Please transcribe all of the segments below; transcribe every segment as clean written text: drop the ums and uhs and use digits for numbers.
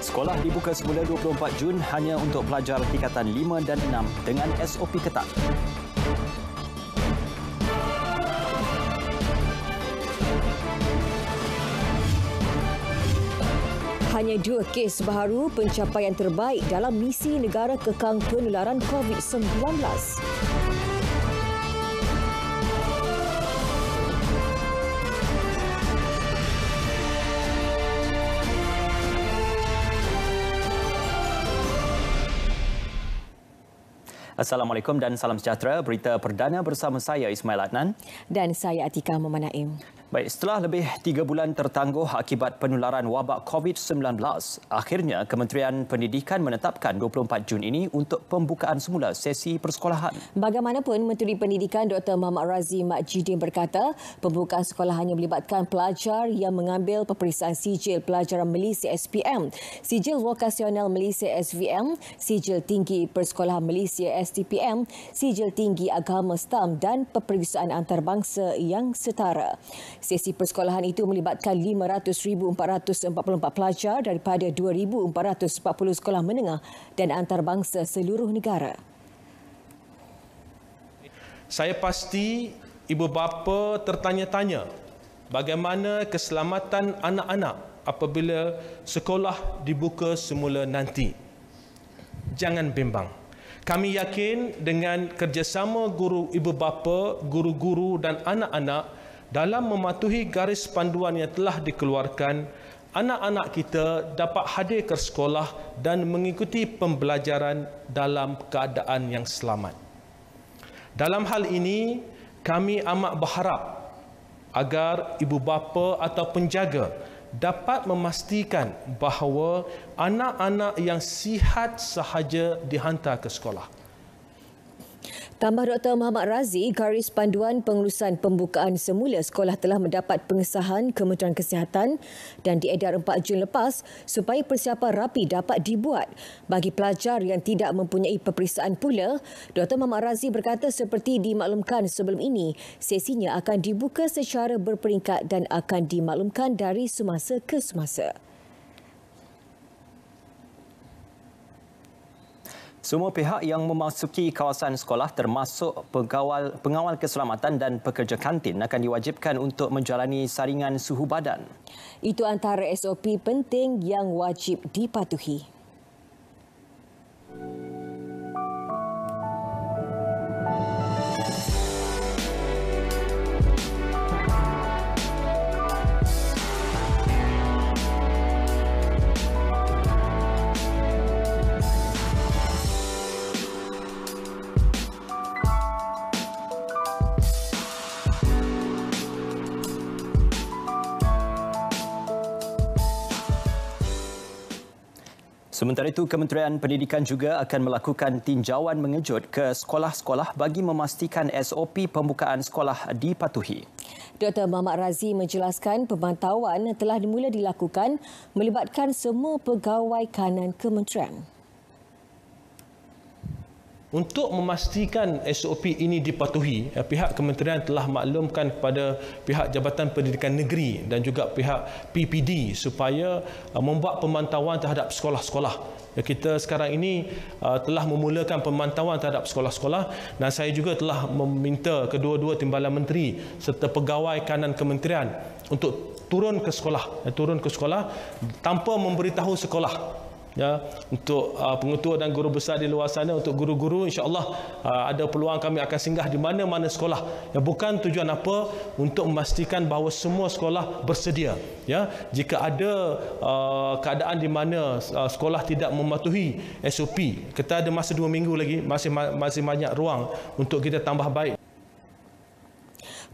Sekolah dibuka semula 24 Jun hanya untuk pelajar tingkatan 5 dan 6 dengan SOP ketat. Hanya 2 kes baharu pencapaian terbaik dalam misi negara kekang penularan COVID-19. Assalamualaikum dan salam sejahtera. Berita perdana bersama saya Ismail Adnan. Dan saya Atika Muhammad Naim. Baik, setelah lebih 3 bulan tertangguh akibat penularan wabak COVID-19, akhirnya Kementerian Pendidikan menetapkan 24 Jun ini untuk pembukaan semula sesi persekolahan. Bagaimanapun, Menteri Pendidikan Dr. Muhammad Razzi Mak Jidin berkata, pembukaan sekolah hanya melibatkan pelajar yang mengambil peperiksaan sijil pelajaran Malaysia SPM, sijil vokasional Malaysia SVM, sijil tinggi persekolahan Malaysia STPM, sijil tinggi agama STAM dan peperiksaan antarabangsa yang setara. Sesi persekolahan itu melibatkan 500,444 pelajar daripada 2,440 sekolah menengah dan antarabangsa seluruh negara. Saya pasti ibu bapa tertanya-tanya bagaimana keselamatan anak-anak apabila sekolah dibuka semula nanti. Jangan bimbang. Kami yakin dengan kerjasama guru ibu bapa, guru-guru dan anak-anak dalam mematuhi garis panduan yang telah dikeluarkan, anak-anak kita dapat hadir ke sekolah dan mengikuti pembelajaran dalam keadaan yang selamat. Dalam hal ini, kami amat berharap agar ibu bapa atau penjaga dapat memastikan bahawa anak-anak yang sihat sahaja dihantar ke sekolah. Tambah Dr. Muhammad Razzi, garis panduan pengurusan pembukaan semula sekolah telah mendapat pengesahan Kementerian Kesihatan dan diedar 4 Jun lepas supaya persiapan rapi dapat dibuat. Bagi pelajar yang tidak mempunyai peperiksaan pula, Dr. Muhammad Razzi berkata seperti dimaklumkan sebelum ini, sesinya akan dibuka secara berperingkat dan akan dimaklumkan dari semasa ke semasa. Semua pihak yang memasuki kawasan sekolah termasuk pengawal keselamatan dan pekerja kantin akan diwajibkan untuk menjalani saringan suhu badan. Itu antara SOP penting yang wajib dipatuhi. Sementara itu, Kementerian Pendidikan juga akan melakukan tinjauan mengejut ke sekolah-sekolah bagi memastikan SOP pembukaan sekolah dipatuhi. Dr. Muhammad Razzi menjelaskan pemantauan telah dimula dilakukan melibatkan semua pegawai kanan kementerian. Untuk memastikan SOP ini dipatuhi, pihak kementerian telah maklumkan kepada pihak Jabatan Pendidikan Negeri dan juga pihak PPD supaya membuat pemantauan terhadap sekolah-sekolah. Kita sekarang ini telah memulakan pemantauan terhadap sekolah-sekolah dan saya juga telah meminta kedua-dua timbalan menteri serta pegawai kanan kementerian untuk turun ke sekolah tanpa memberitahu sekolah. Ya, untuk pengetua dan guru besar di luar sana, untuk guru-guru, insya-Allah ada peluang kami akan singgah di mana-mana sekolah. Ya, bukan tujuan apa, untuk memastikan bahawa semua sekolah bersedia. Ya, jika ada keadaan di mana sekolah tidak mematuhi SOP, kita ada masa 2 minggu lagi, masih banyak ruang untuk kita tambah baik.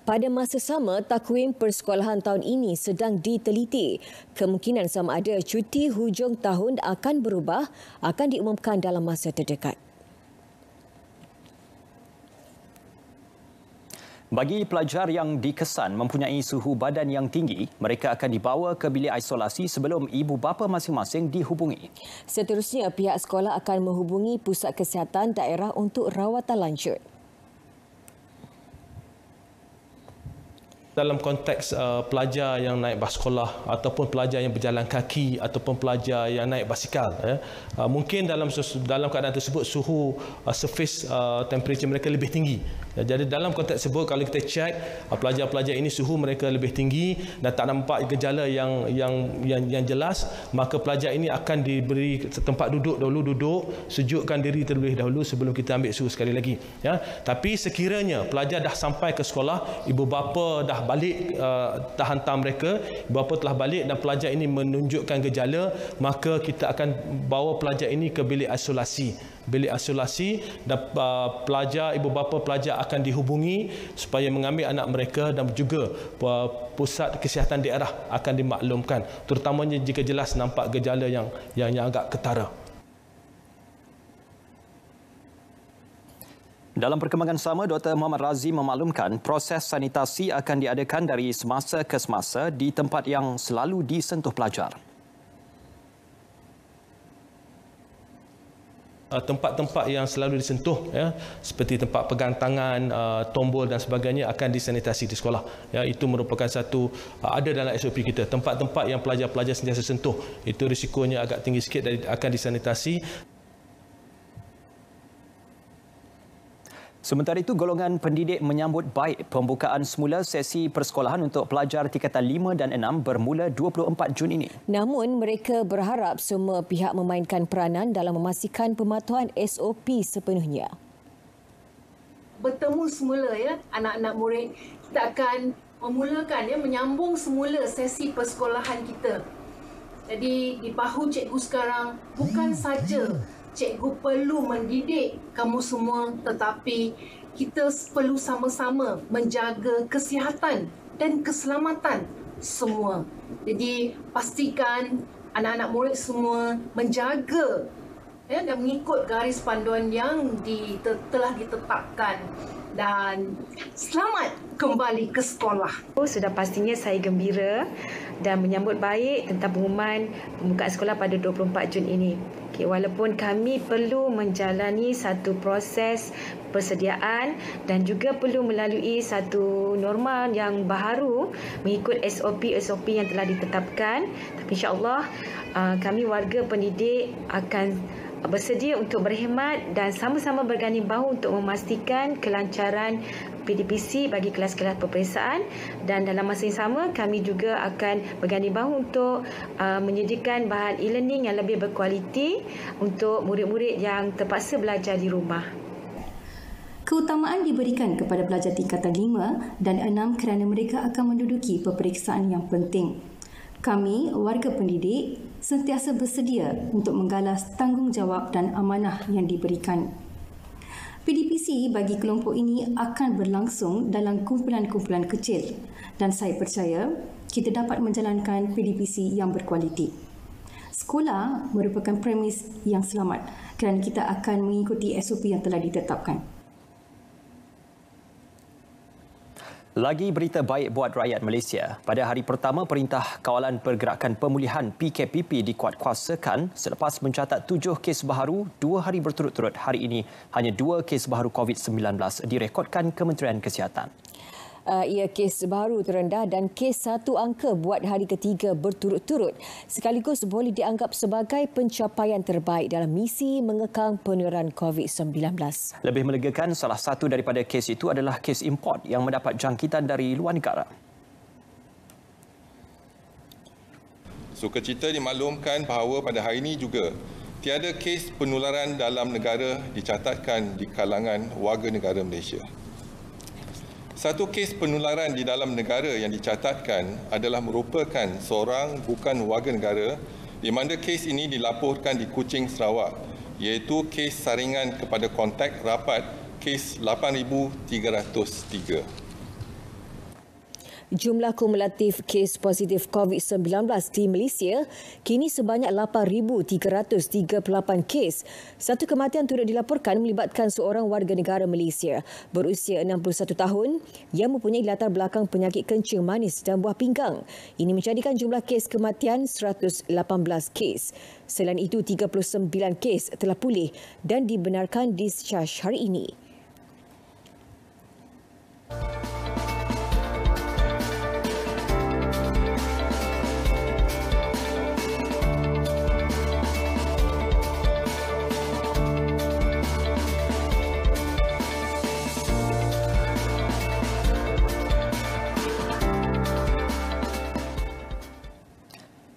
Pada masa sama, takwim persekolahan tahun ini sedang diteliti. Kemungkinan sama ada cuti hujung tahun akan berubah, akan diumumkan dalam masa terdekat. Bagi pelajar yang dikesan mempunyai suhu badan yang tinggi, mereka akan dibawa ke bilik isolasi sebelum ibu bapa masing-masing dihubungi. Seterusnya, pihak sekolah akan menghubungi pusat kesihatan daerah untuk rawatan lanjut. Dalam konteks pelajar yang naik bas sekolah ataupun pelajar yang berjalan kaki ataupun pelajar yang naik basikal, mungkin dalam keadaan tersebut suhu surface temperature mereka lebih tinggi. Jadi dalam konteks tersebut, kalau kita cek pelajar-pelajar ini suhu mereka lebih tinggi dan tak nampak gejala yang jelas, maka pelajar ini akan diberi tempat duduk, sejukkan diri terlebih dahulu sebelum kita ambil suhu sekali lagi. Tapi sekiranya pelajar dah sampai ke sekolah, ibu bapa dah balik, dah hantar mereka, ibu bapa telah balik dan pelajar ini menunjukkan gejala, maka kita akan bawa pelajar ini ke bilik isolasi dan pelajar, ibu bapa pelajar akan dihubungi supaya mengambil anak mereka, dan juga pusat kesihatan daerah akan dimaklumkan, terutamanya jika jelas nampak gejala yang agak ketara. Dalam perkembangan sama, Dr. Muhammad Razzi memaklumkan proses sanitasi akan diadakan dari semasa ke semasa di tempat yang selalu disentuh pelajar. Tempat-tempat yang selalu disentuh, seperti tempat pegang tangan, tombol dan sebagainya akan disanitasi di sekolah. Itu merupakan satu ada dalam SOP kita. Tempat-tempat yang pelajar-pelajar sentiasa sentuh, itu risikonya agak tinggi sikit dan akan disanitasi. Sementara itu, golongan pendidik menyambut baik pembukaan semula sesi persekolahan untuk pelajar tingkatan 5 dan 6 bermula 24 Jun ini. Namun, mereka berharap semua pihak memainkan peranan dalam memastikan pematuhan SOP sepenuhnya. Bertemu semula anak-anak murid, kita akan memulakan menyambung semula sesi persekolahan kita. Jadi di bahu cikgu sekarang bukan saja cikgu perlu mendidik kamu semua, tetapi kita perlu sama-sama menjaga kesihatan dan keselamatan semua. Jadi pastikan anak-anak murid semua menjaga dan mengikut garis panduan yang telah ditetapkan. Dan selamat kembali ke sekolah. Sudah pastinya saya gembira dan menyambut baik tentang pengumuman pembukaan sekolah pada 24 Jun ini. Walaupun kami perlu menjalani satu proses persediaan dan juga perlu melalui satu norma yang baharu mengikut SOP yang telah ditetapkan, tapi insya-Allah kami warga pendidik akan bersedia untuk berkhidmat dan sama-sama berganding bahu untuk memastikan kelancaran PDPC bagi kelas-kelas peperiksaan, dan dalam masa yang sama kami juga akan berganding bahu untuk menyediakan bahan e-learning yang lebih berkualiti untuk murid-murid yang terpaksa belajar di rumah. Keutamaan diberikan kepada pelajar tingkatan 5 dan 6 kerana mereka akan menduduki peperiksaan yang penting. Kami, warga pendidik, sentiasa bersedia untuk menggalas tanggungjawab dan amanah yang diberikan. PDPC bagi kelompok ini akan berlangsung dalam kumpulan-kumpulan kecil dan saya percaya kita dapat menjalankan PDPC yang berkualiti. Sekolah merupakan premis yang selamat kerana kita akan mengikuti SOP yang telah ditetapkan. Lagi berita baik buat rakyat Malaysia. Pada hari pertama Perintah Kawalan Pergerakan Pemulihan PKPP dikuatkuasakan selepas mencatat 7 kes baharu 2 hari berturut-turut. Hari ini hanya 2 kes baharu COVID-19 direkodkan Kementerian Kesihatan. Ia kes baru terendah dan kes satu angka buat hari ketiga berturut-turut, sekaligus boleh dianggap sebagai pencapaian terbaik dalam misi mengekang penularan COVID-19. Lebih melegakan, salah satu daripada kes itu adalah kes import yang mendapat jangkitan dari luar negara. Sukacita dimaklumkan bahawa pada hari ini juga tiada kes penularan dalam negara dicatatkan di kalangan warga negara Malaysia. Satu kes penularan di dalam negara yang dicatatkan adalah merupakan seorang bukan warga negara, di mana kes ini dilaporkan di Kuching, Sarawak, iaitu kes saringan kepada kontak rapat kes 8,303. Jumlah kumulatif kes positif COVID-19 di Malaysia kini sebanyak 8,338 kes. Satu kematian turut dilaporkan melibatkan seorang warga negara Malaysia berusia 61 tahun yang mempunyai latar belakang penyakit kencing manis dan buah pinggang. Ini menjadikan jumlah kes kematian 118 kes. Selain itu, 39 kes telah pulih dan dibenarkan discharge hari ini.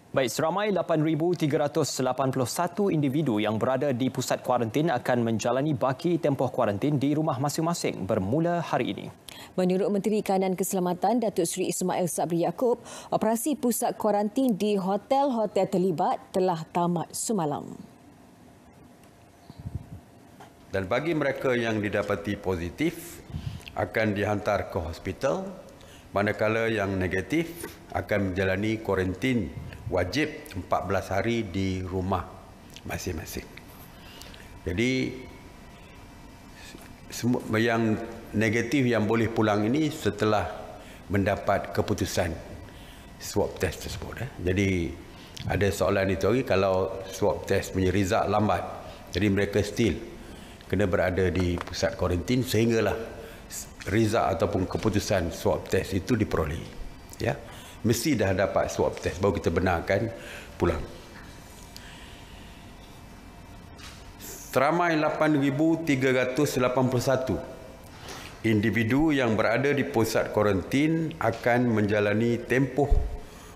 Baik, seramai 8,381 individu yang berada di pusat kuarantin akan menjalani baki tempoh kuarantin di rumah masing-masing bermula hari ini. Menurut Menteri Kanan Keselamatan Datuk Seri Ismail Sabri Yaakob, operasi pusat kuarantin di hotel-hotel terlibat telah tamat semalam. Dan bagi mereka yang didapati positif akan dihantar ke hospital, manakala yang negatif akan menjalani kuarantin wajib 14 hari di rumah masing-masing. Jadi yang negatif yang boleh pulang ini setelah mendapat keputusan swab test tersebut. Jadi ada soalan itu lagi, kalau swab test punya result lambat, jadi mereka still kena berada di pusat kuarantin sehinggalah result ataupun keputusan swab test itu diperoleh. Ya. Mesti dah dapat swab test baru kita benarkan pulang. Seramai 8,381 individu yang berada di pusat kuarantin akan menjalani tempoh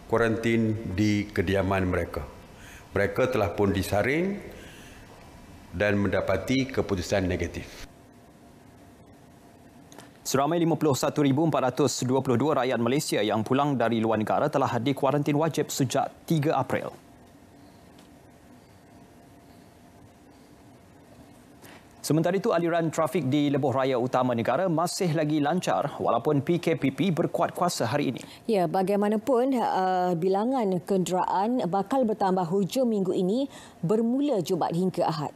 kuarantin di kediaman mereka. Mereka telah pun disaring dan mendapati keputusan negatif. Seramai 51,422 rakyat Malaysia yang pulang dari luar negara telah dikuarantin wajib sejak 3 April. Sementara itu, aliran trafik di lebuh raya utama negara masih lagi lancar walaupun PKPP berkuat kuasa hari ini. Ya, bagaimanapun bilangan kenderaan bakal bertambah hujung minggu ini bermula Jumaat hingga Ahad.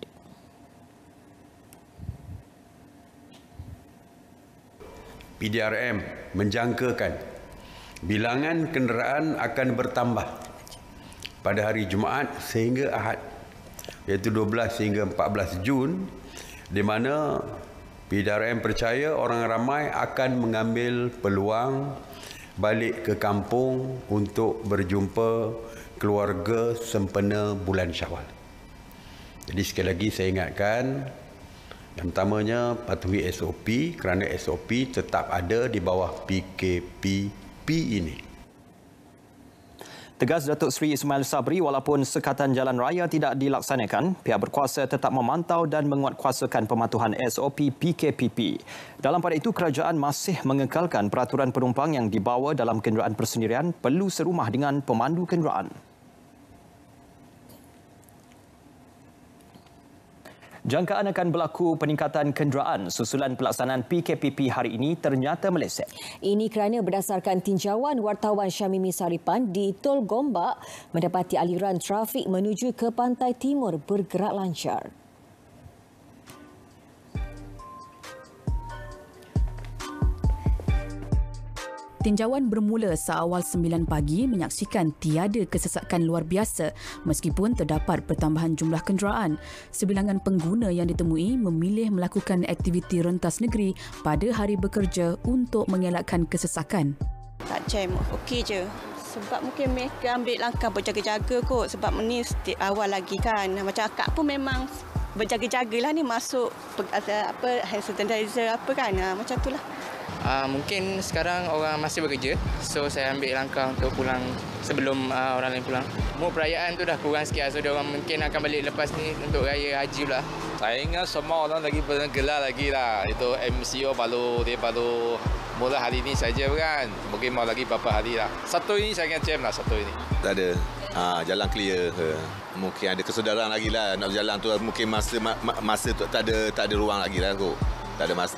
PDRM menjangkakan bilangan kenderaan akan bertambah pada hari Jumaat sehingga Ahad, iaitu 12 hingga 14 Jun, di mana PDRM percaya orang ramai akan mengambil peluang balik ke kampung untuk berjumpa keluarga sempena bulan Syawal. Jadi sekali lagi saya ingatkan, yang pertamanya patuhi SOP kerana SOP tetap ada di bawah PKPP ini. Tegas Datuk Seri Ismail Sabri, walaupun sekatan jalan raya tidak dilaksanakan, pihak berkuasa tetap memantau dan menguatkuasakan pematuhan SOP PKPP. Dalam pada itu, kerajaan masih mengekalkan peraturan penumpang yang dibawa dalam kenderaan persendirian perlu serumah dengan pemandu kenderaan. Jangkaan akan berlaku peningkatan kenderaan susulan pelaksanaan PKPP hari ini ternyata meleset. Ini kerana berdasarkan tinjauan wartawan Syamimi Saripan di Tol Gombak, mendapati aliran trafik menuju ke pantai timur bergerak lancar. Tinjauan bermula seawal 9 pagi menyaksikan tiada kesesakan luar biasa meskipun terdapat pertambahan jumlah kenderaan. Sebilangan pengguna yang ditemui memilih melakukan aktiviti rentas negeri pada hari bekerja untuk mengelakkan kesesakan. Tak jam, okey je. Sebab mungkin mereka ambil langkah berjaga-jaga kot sebab ni awal lagi kan. Macam akak pun memang berjaga-jagalah ni masuk hand sanitizer apa kan. Macam itulah. Mungkin sekarang orang masih bekerja, so saya ambil langkah untuk pulang sebelum orang lain pulang. Umur perayaan tu dah kurang sikit, so diorang mungkin akan balik lepas ni untuk raya haji pula. Saya ingat semua orang lagi bergelar lagi lah. Itu MCO dia baru mula hari ni saja kan. Mungkin mau lagi beberapa hari lah. Satu ini saya ingat jam lah, satu ini. Tak ada. Jalan clear. Mungkin ada kesedaran lagi lah nak berjalan tu. Mungkin masa tu tak ada ruang lagi lah kot. Tak ada masa.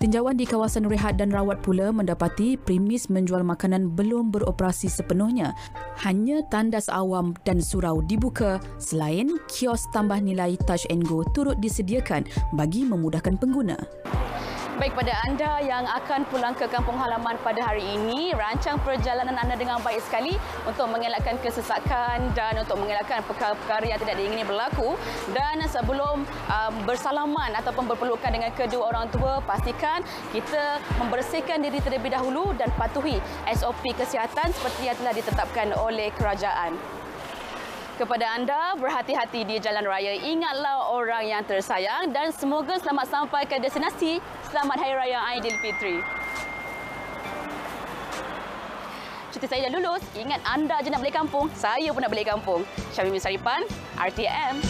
Tinjauan di kawasan rehat dan rawat pula mendapati premis menjual makanan belum beroperasi sepenuhnya. Hanya tandas awam dan surau dibuka selain kios tambah nilai Touch and Go turut disediakan bagi memudahkan pengguna. Baik, pada anda yang akan pulang ke kampung halaman pada hari ini, rancang perjalanan anda dengan baik sekali untuk mengelakkan kesesakan dan untuk mengelakkan perkara-perkara yang tidak diingini berlaku. Dan sebelum bersalaman ataupun berpelukan dengan kedua orang tua, pastikan kita membersihkan diri terlebih dahulu dan patuhi SOP kesihatan seperti yang telah ditetapkan oleh kerajaan. Kepada anda, berhati-hati di jalan raya. Ingatlah orang yang tersayang dan semoga selamat sampai ke destinasi. Selamat Hari Raya Aidilfitri. Cuti saya dah lulus. Ingat anda je nak balik kampung. Saya pun nak balik kampung. Syamimi Saripan, RTM.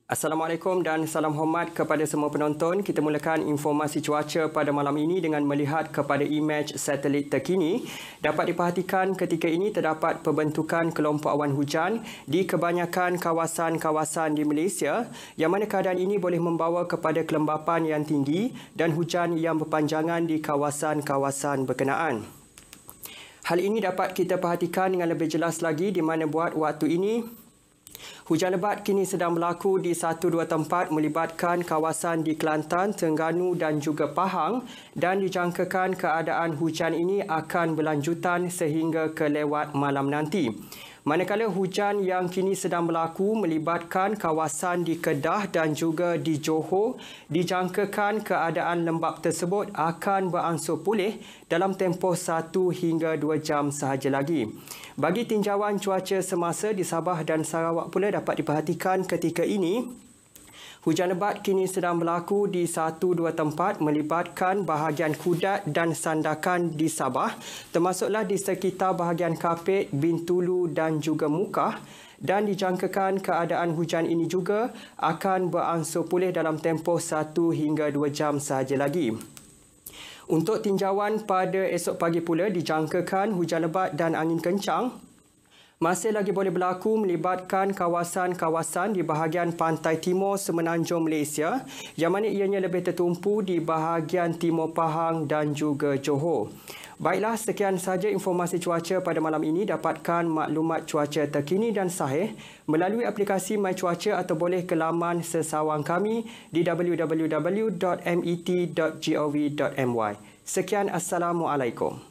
Assalamualaikum dan salam hormat kepada semua penonton. Kita mulakan informasi cuaca pada malam ini dengan melihat kepada imej satelit terkini. Dapat diperhatikan ketika ini terdapat pembentukan kelompok awan hujan di kebanyakan kawasan-kawasan di Malaysia, yang mana keadaan ini boleh membawa kepada kelembapan yang tinggi dan hujan yang berpanjangan di kawasan-kawasan berkenaan. Hal ini dapat kita perhatikan dengan lebih jelas lagi di mana buat waktu ini hujan lebat kini sedang berlaku di 1-2 tempat melibatkan kawasan di Kelantan, Terengganu dan juga Pahang, dan dijangkakan keadaan hujan ini akan berlanjutan sehingga ke lewat malam nanti. Manakala hujan yang kini sedang berlaku melibatkan kawasan di Kedah dan juga di Johor, dijangkakan keadaan lembap tersebut akan beransur pulih dalam tempoh 1 hingga 2 jam sahaja lagi. Bagi tinjauan cuaca semasa di Sabah dan Sarawak pula dapat diperhatikan ketika ini, hujan lebat kini sedang berlaku di 1-2 tempat melibatkan bahagian Kudat dan Sandakan di Sabah, termasuklah di sekitar bahagian Kapit, Bintulu dan juga Mukah, dan dijangkakan keadaan hujan ini juga akan beransur pulih dalam tempoh 1 hingga 2 jam sahaja lagi. Untuk tinjauan pada esok pagi pula dijangkakan hujan lebat dan angin kencang masih lagi boleh berlaku melibatkan kawasan-kawasan di bahagian pantai timur semenanjung Malaysia, yang mana ianya lebih tertumpu di bahagian timur Pahang dan juga Johor. Baiklah, sekian sahaja informasi cuaca pada malam ini. Dapatkan maklumat cuaca terkini dan sahih melalui aplikasi My Cuaca atau boleh ke laman sesawang kami di www.met.gov.my. Sekian, Assalamualaikum.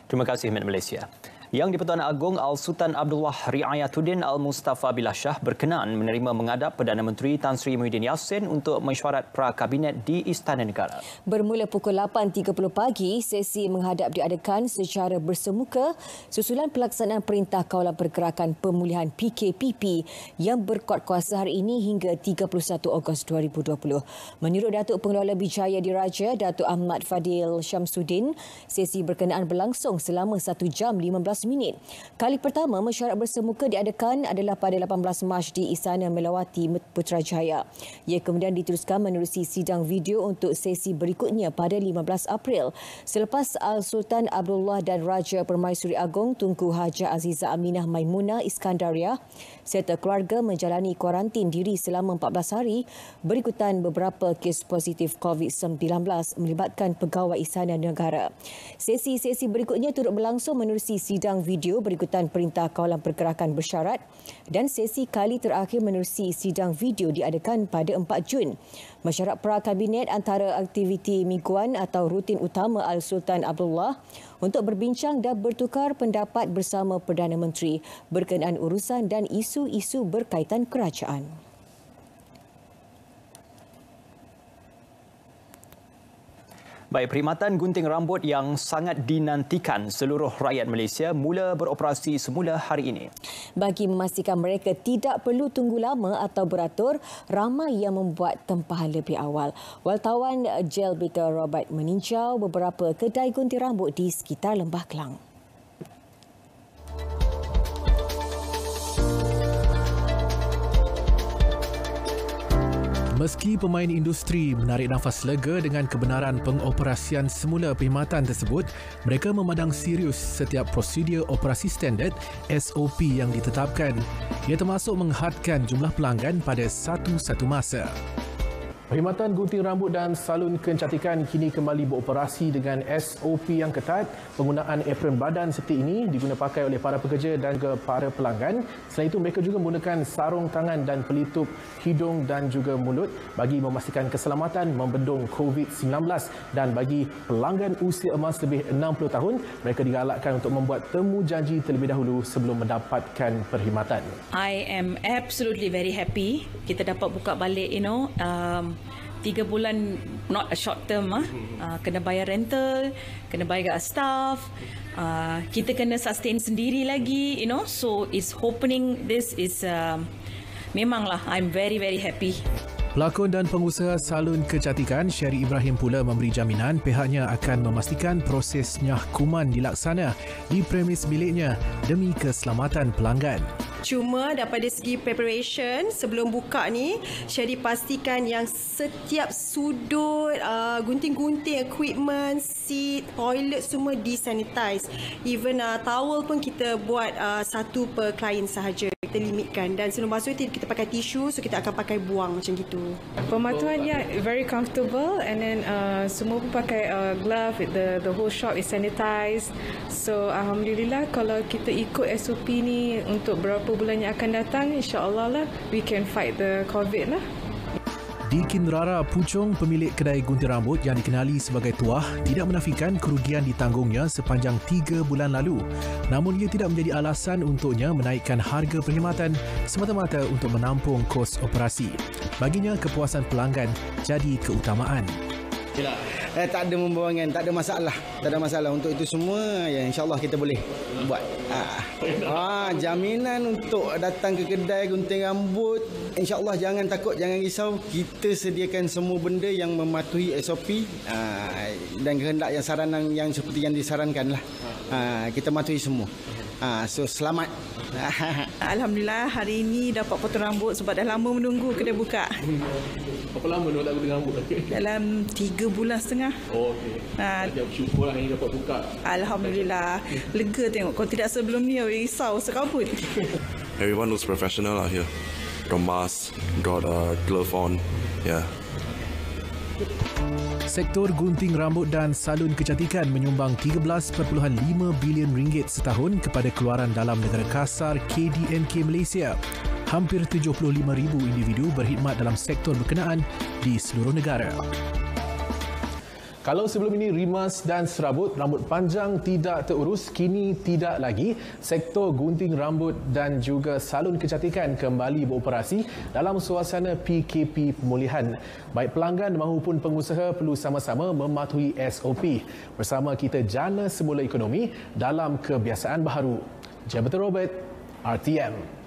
Terima kasih, Met Malaysia. Yang di-Pertuan Agong Al-Sultan Abdullah Riayatuddin Al-Mustafa Billah Shah berkenan menerima menghadap Perdana Menteri Tan Sri Muhyiddin Yassin untuk mesyuarat pra-kabinet di Istana Negara. Bermula pukul 8.30 pagi, sesi menghadap diadakan secara bersemuka susulan pelaksanaan Perintah Kawalan Pergerakan Pemulihan PKPP yang berkuat kuasa hari ini hingga 31 Ogos 2020. Menurut Datuk Pengelola Bijaya Diraja, Datuk Ahmad Fadil Syamsuddin, sesi berkenaan berlangsung selama 1 jam 15 minit. Kali pertama mesyuarat bersemuka diadakan adalah pada 18 Mac di Istana Melawati Putrajaya. Ia kemudian diteruskan menerusi sidang video untuk sesi berikutnya pada 15 April. Selepas Al-Sultan Abdullah dan Raja Permaisuri Agong Tunku Haja Aziza Aminah Maimunah Iskandariah serta keluarga menjalani kuarantin diri selama 14 hari berikutan beberapa kes positif COVID-19 melibatkan pegawai Istana Negara. Sesi-sesi berikutnya turut berlangsung menerusi sidang video berikutan Perintah Kawalan Pergerakan Bersyarat, dan sesi kali terakhir menerusi sidang video diadakan pada 4 Jun. Mesyuarat pra-kabinet antara aktiviti mingguan atau rutin utama Al-Sultan Abdullah untuk berbincang dan bertukar pendapat bersama Perdana Menteri berkenaan urusan dan isu-isu berkaitan kerajaan. Baik, perkhidmatan gunting rambut yang sangat dinantikan seluruh rakyat Malaysia mula beroperasi semula hari ini. Bagi memastikan mereka tidak perlu tunggu lama atau beratur, ramai yang membuat tempahan lebih awal. Wartawan Gel Baker Robert meninjau beberapa kedai gunting rambut di sekitar Lembah Kelang. Meski pemain industri menarik nafas lega dengan kebenaran pengoperasian semula perkhidmatan tersebut, mereka memandang serius setiap prosedur operasi standard SOP yang ditetapkan. Ia termasuk menghadkan jumlah pelanggan pada satu masa. Perkhidmatan gunting rambut dan salon kecantikan kini kembali beroperasi dengan SOP yang ketat. Penggunaan apron badan seperti ini digunapakai oleh para pekerja dan juga para pelanggan. Selain itu, mereka juga menggunakan sarung tangan dan pelitup hidung dan juga mulut bagi memastikan keselamatan membendung COVID-19. Dan bagi pelanggan usia emas lebih 60 tahun, mereka digalakkan untuk membuat temu janji terlebih dahulu sebelum mendapatkan perkhidmatan. I am absolutely very happy. Kita dapat buka balik, 3 bulan, not a short term. Kena bayar rental, kena bayar staff, kita kena sustain sendiri lagi, so it's hoping this is memanglah I'm very happy. Pelakon dan pengusaha salon kecantikan Sherry Ibrahim pula memberi jaminan pihaknya akan memastikan proses nyah kuman dilaksana di premis miliknya demi keselamatan pelanggan. Cuma daripada segi preparation sebelum buka ni, Sherry pastikan yang setiap sudut, gunting-gunting, equipment, seat, toilet semua disanitize. Even towel pun kita buat satu per klien sahaja. Kita limitkan dan sebelum basuh kita pakai tisu, so kita akan pakai buang macam gitu. Pematuannya very comfortable and then semua pun pakai glove, the whole shop is sanitized. So alhamdulillah kalau kita ikut SOP ni untuk berapa bulan yang akan datang, insya-Allah lah we can fight the COVID lah. Dikin Rara Puchong, pemilik kedai gunting rambut yang dikenali sebagai Tuah, tidak menafikan kerugian ditanggungnya sepanjang 3 bulan lalu. Namun ia tidak menjadi alasan untuknya menaikkan harga perkhidmatan semata-mata untuk menampung kos operasi. Baginya, kepuasan pelanggan jadi keutamaan. Tak ada membawangan, tak ada masalah untuk itu semua. Ya, insya-Allah kita boleh buat. Jaminan untuk datang ke kedai gunting rambut, insya-Allah jangan takut, jangan risau. Kita sediakan semua benda yang mematuhi SOP dan kehendak yang saranan yang seperti yang disarankan lah. Kita matuhi semua. So selamat. Alhamdulillah hari ini dapat potong rambut sebab dah lama menunggu kedai buka. Berapa lama nak gunting rambut? Dalam 3 bulan setengah. Oh, okey. Syukurlah ini dapat buka. Alhamdulillah. Lega tengok. Kalau tidak sebelum ni risau sekabut. Everyone looks professional out here. Got mask, got glove on. Yeah. Sektor gunting rambut dan salon kecantikan menyumbang 13.5 bilion ringgit setahun kepada keluaran dalam negara kasar KDNK Malaysia. Hampir 75,000 individu berkhidmat dalam sektor berkenaan di seluruh negara. Kalau sebelum ini rimas dan serabut, rambut panjang tidak terurus, kini tidak lagi. Sektor gunting rambut dan juga salon kecantikan kembali beroperasi dalam suasana PKP pemulihan. Baik pelanggan maupun pengusaha perlu sama-sama mematuhi SOP. Bersama kita jana semula ekonomi dalam kebiasaan baharu. Jabatan Robert, RTM.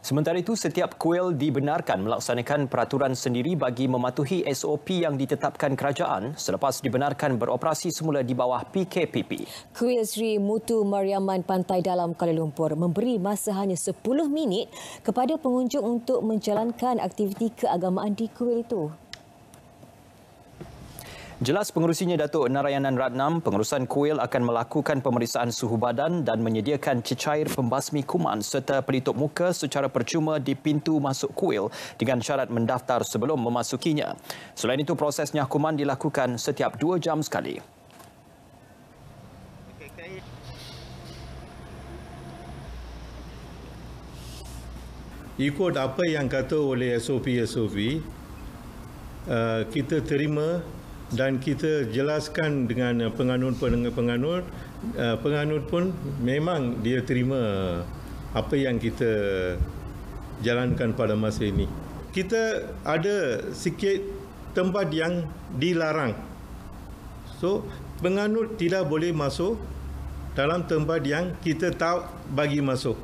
Sementara itu, setiap kuil dibenarkan melaksanakan peraturan sendiri bagi mematuhi SOP yang ditetapkan kerajaan selepas dibenarkan beroperasi semula di bawah PKPP. Kuil Sri Mutu Mariaman Pantai Dalam Kuala Lumpur memberi masa hanya 10 minit kepada pengunjung untuk menjalankan aktiviti keagamaan di kuil itu. Jelas pengerusinya Datuk Narayanan Ratnam, pengurusan kuil akan melakukan pemeriksaan suhu badan dan menyediakan cecair pembasmi kuman serta pelitup muka secara percuma di pintu masuk kuil dengan syarat mendaftar sebelum memasukinya. Selain itu, proses nyah kuman dilakukan setiap 2 jam sekali. Ikut apa yang kata oleh SOP, kita terima dan kita jelaskan dengan penganut pun memang dia terima apa yang kita jalankan pada masa ini. Kita ada sikit tempat yang dilarang. So, penganut tidak boleh masuk dalam tempat yang kita tak bagi masuk.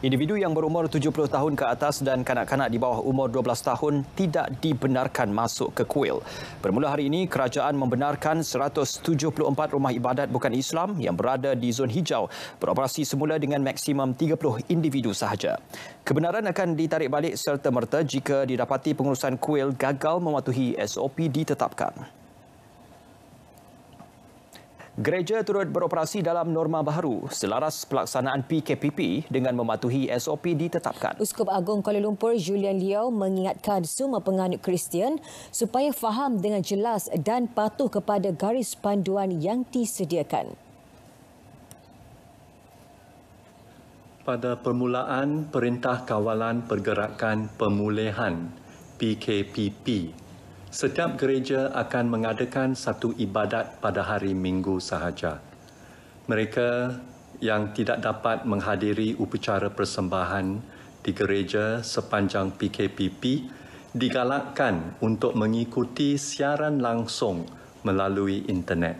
Individu yang berumur 70 tahun ke atas dan kanak-kanak di bawah umur 12 tahun tidak dibenarkan masuk ke kuil. Bermula hari ini, kerajaan membenarkan 174 rumah ibadat bukan Islam yang berada di zon hijau beroperasi semula dengan maksimum 30 individu sahaja. Kebenaran akan ditarik balik serta-merta jika didapati pengurusan kuil gagal mematuhi SOP ditetapkan. Gereja turut beroperasi dalam norma baharu selaras pelaksanaan PKPP dengan mematuhi SOP ditetapkan. Uskup Agong Kuala Lumpur Julian Liao mengingatkan semua penganut Kristian supaya faham dengan jelas dan patuh kepada garis panduan yang disediakan. Pada permulaan Perintah Kawalan Pergerakan Pemulihan PKPP, setiap gereja akan mengadakan satu ibadat pada hari Minggu sahaja. Mereka yang tidak dapat menghadiri upacara persembahan di gereja sepanjang PKPP digalakkan untuk mengikuti siaran langsung melalui internet.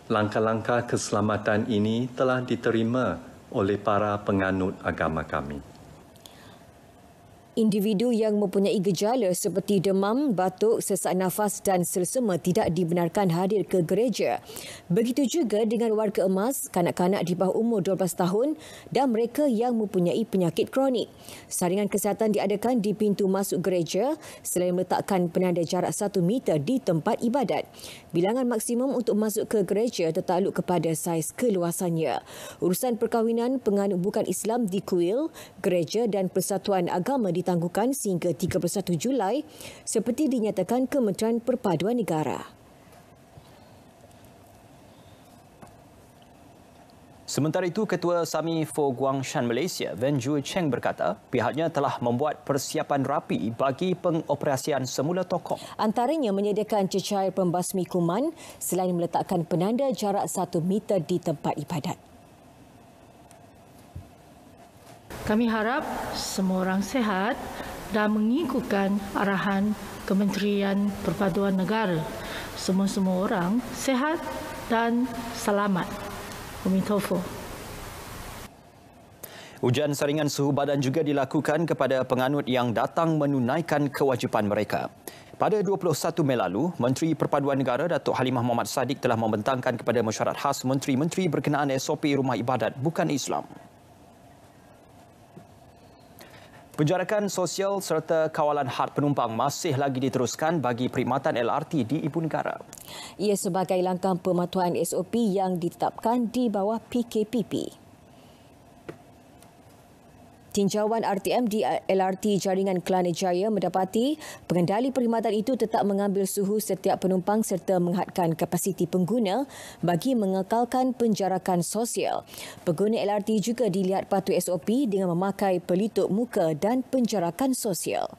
Langkah-langkah keselamatan ini telah diterima oleh para penganut agama kami. Individu yang mempunyai gejala seperti demam, batuk, sesak nafas dan selsema tidak dibenarkan hadir ke gereja. Begitu juga dengan warga emas, kanak-kanak di bawah umur 12 tahun dan mereka yang mempunyai penyakit kronik. Saringan kesihatan diadakan di pintu masuk gereja selain meletakkan penanda jarak 1 meter di tempat ibadat. Bilangan maksimum untuk masuk ke gereja tertakluk kepada saiz keluasannya. Urusan perkahwinan penganut bukan Islam di kuil, gereja dan persatuan agama ditangguhkan sehingga 31 Julai seperti dinyatakan Kementerian Perpaduan Negara. Sementara itu, Ketua SAMI Fo Guangshan Malaysia, Ven Zhu Cheng berkata pihaknya telah membuat persiapan rapi bagi pengoperasian semula tokong. Antaranya menyediakan cecair pembasmi kuman selain meletakkan penanda jarak 1 meter di tempat ibadat. Kami harap semua orang sihat dan mengikutkan arahan Kementerian Perpaduan Negara. Semua orang sihat dan selamat. Komitofo. Ujian saringan suhu badan juga dilakukan kepada penganut yang datang menunaikan kewajipan mereka. Pada 21 Mei lalu, Menteri Perpaduan Negara Datuk Halimah Muhammad Sadiq telah membentangkan kepada mesyuarat khas menteri-menteri berkenaan SOP rumah ibadat bukan Islam. Penjarakan sosial serta kawalan had penumpang masih lagi diteruskan bagi perkhidmatan LRT di Ibu Negara. Ia sebagai langkah pematuhan SOP yang ditetapkan di bawah PKPP. Tinjauan RTM di LRT jaringan Kelana Jaya mendapati pengendali perkhidmatan itu tetap mengambil suhu setiap penumpang serta menghadkan kapasiti pengguna bagi mengekalkan penjarakan sosial. Pengguna LRT juga dilihat patuh SOP dengan memakai pelitup muka dan penjarakan sosial.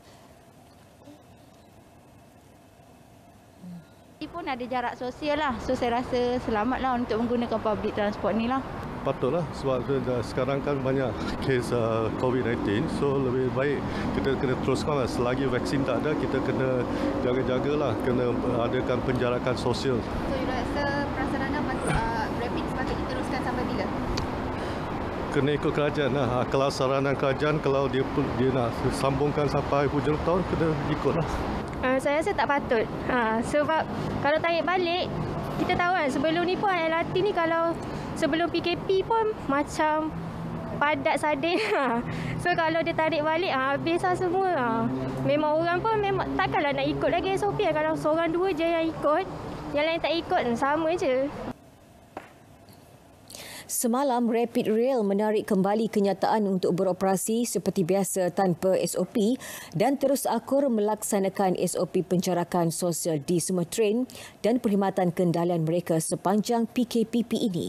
Pun ada jarak sosial lah, so saya rasa selamatlah untuk menggunakan public transport ni lah. Patutlah sebab sekarang kan banyak kes COVID-19, so lebih baik kita kena teruskanlah. Selagi vaksin tak ada, kita kena jaga-jagalah, kena adakan penjarakan sosial. So you rasa perasaan anda rapid sepatutnya diteruskan sampai bila? Kena ikut kerajaan lah. Kalau saranan kerajaan, kalau dia nak sambungkan sampai hujung tahun, kena ikutlah. Saya rasa tak patut. Sebab kalau tarik balik, kita tahu kan sebelum ni pun LRT ni kalau sebelum PKP pun macam padat sadin. So kalau dia tarik balik, habislah semua. Memang orang pun memang takkanlah nak ikut lagi SOP. Kalau seorang dua je yang ikut, yang lain tak ikut, sama je. Semalam, Rapid Rail menarik kembali kenyataan untuk beroperasi seperti biasa tanpa SOP dan terus akur melaksanakan SOP penjarakan sosial di semua train dan perkhidmatan kendalian mereka sepanjang PKPP ini.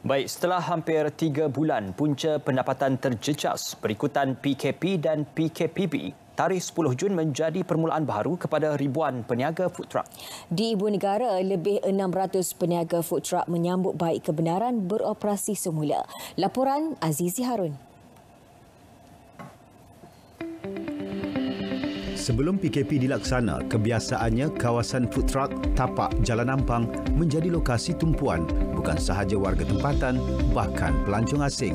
Baik, setelah hampir 3 bulan punca pendapatan terjejas berikutan PKP dan PKPB, tarikh 10 Jun menjadi permulaan baharu kepada ribuan peniaga food truck. Di Ibu Negara, lebih 600 peniaga food truck menyambut baik kebenaran beroperasi semula. Laporan Azizi Harun. Sebelum PKP dilaksana, kebiasaannya kawasan food truck tapak Jalan Ampang menjadi lokasi tumpuan bukan sahaja warga tempatan, bahkan pelancong asing.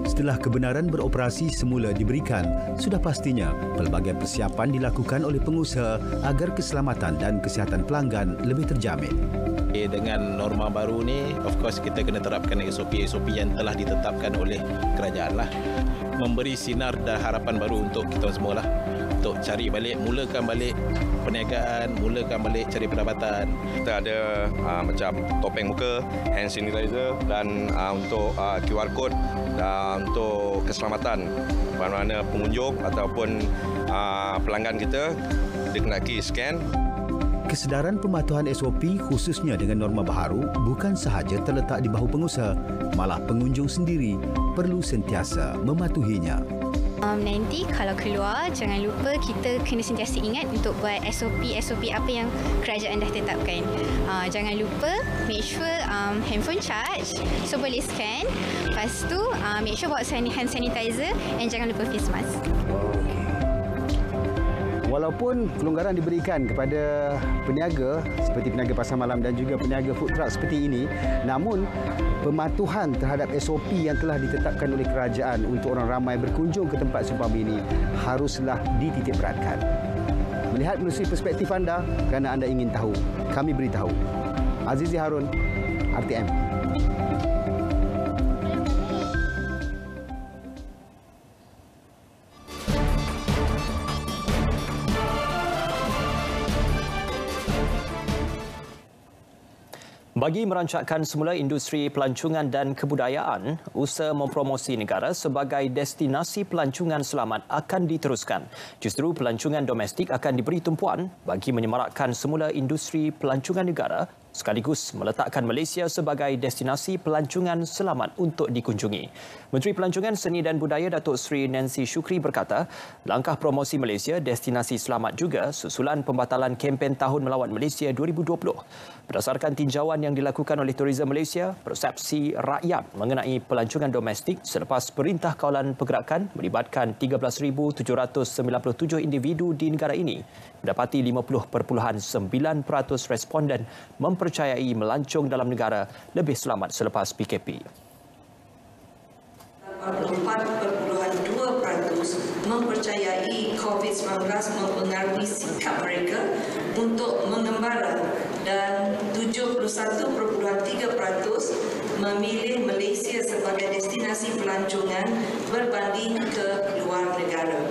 Setelah kebenaran beroperasi semula diberikan, sudah pastinya pelbagai persiapan dilakukan oleh pengusaha agar keselamatan dan kesihatan pelanggan lebih terjamin. Dengan norma baru ni, of course kita kena terapkan SOP yang telah ditetapkan oleh kerajaan lah. Memberi sinar dan harapan baru untuk kita semua lah. Untuk cari balik, mulakan balik perniagaan, mulakan balik cari pendapatan. Kita ada macam topeng muka, hand sanitizer dan untuk QR code untuk keselamatan mana-mana pengunjung ataupun pelanggan kita dikendaki scan. Kesedaran pematuhan SOP khususnya dengan norma baharu bukan sahaja terletak di bahu pengusaha, malah pengunjung sendiri perlu sentiasa mematuhinya. Nanti kalau keluar, jangan lupa kita kena sentiasa ingat untuk buat SOP apa yang kerajaan dah tetapkan. Jangan lupa make sure handphone charge, so boleh scan. Lepas tu make sure bawa hand sanitizer and jangan lupa face mask. Walaupun kelonggaran diberikan kepada peniaga seperti peniaga pasar malam dan juga peniaga food truck seperti ini, namun pematuhan terhadap SOP yang telah ditetapkan oleh kerajaan untuk orang ramai berkunjung ke tempat seumpama ini haruslah dititikberatkan. Melihat melalui perspektif anda kerana anda ingin tahu, kami beritahu. Azizi Harun, RTM. Bagi merancakkan semula industri pelancongan dan kebudayaan, usaha mempromosi negara sebagai destinasi pelancongan selamat akan diteruskan. Justru pelancongan domestik akan diberi tumpuan bagi menyemarakkan semula industri pelancongan negara sekaligus meletakkan Malaysia sebagai destinasi pelancongan selamat untuk dikunjungi. Menteri Pelancongan Seni dan Budaya Datuk Seri Nancy Shukri berkata, langkah promosi Malaysia destinasi selamat juga susulan pembatalan kempen Tahun Melawat Malaysia 2020. Berdasarkan tinjauan yang dilakukan oleh Tourism Malaysia, persepsi rakyat mengenai pelancongan domestik selepas Perintah Kawalan Pergerakan melibatkan 13,797 individu di negara ini mendapati 50.9% responden mempercayai melancong dalam negara lebih selamat selepas PKP. 4.2% mempercayai COVID-19 mempengaruhi sikap mereka untuk mengembara dan 71.3% memilih Malaysia sebagai destinasi pelancongan berbanding ke luar negara.